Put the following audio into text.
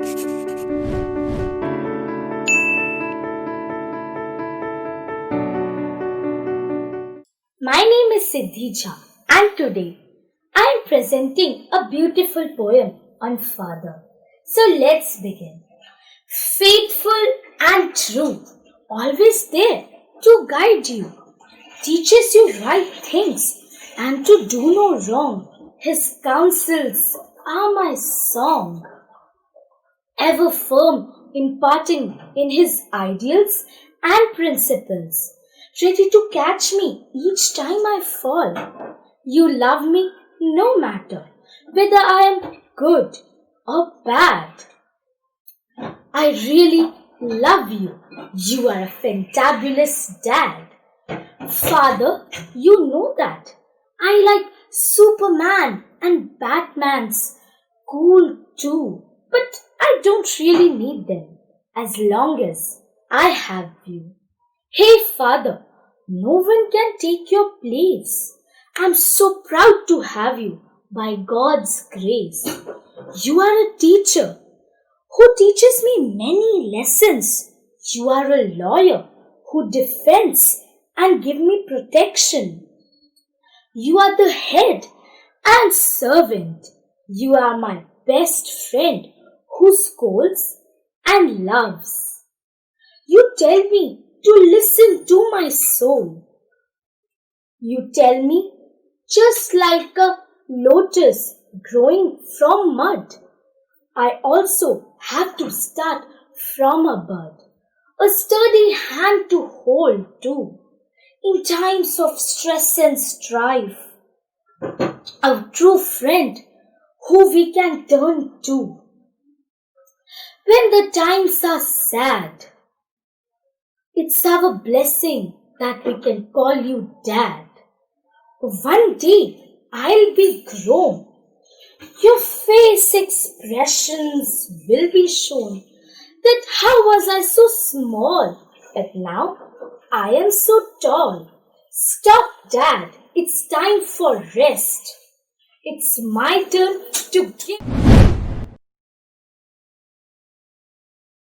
My name is Siddhi Jha and today I am presenting a beautiful poem on father. So let's begin. Faithful and true, always there to guide you, teaches you right things and to do no wrong. His counsels are my song. Ever firm, imparting in his ideals and principles, ready to catch me each time I fall. You love me no matter whether I am good or bad. I really love you. You are a fantabulous dad. Father, you know that. I like Superman and Batman's cool too. But I don't really need them as long as I have you. Hey father, no one can take your place. I'm so proud to have you by God's grace. You are a teacher who teaches me many lessons. You are a lawyer who defends and give me protection. You are the head and servant. You are my best friend who scolds and loves. You tell me to listen to my soul. You tell me just like a lotus growing from mud, I also have to start from a bud. A sturdy hand to hold too in times of stress and strife. A true friend who we can turn to when the times are sad. It's our blessing that we can call you Dad. One day I'll be grown. Your face expressions will be shown that how was I so small, but now I am so tall. Stop, Dad. It's time for rest. It's my turn to give.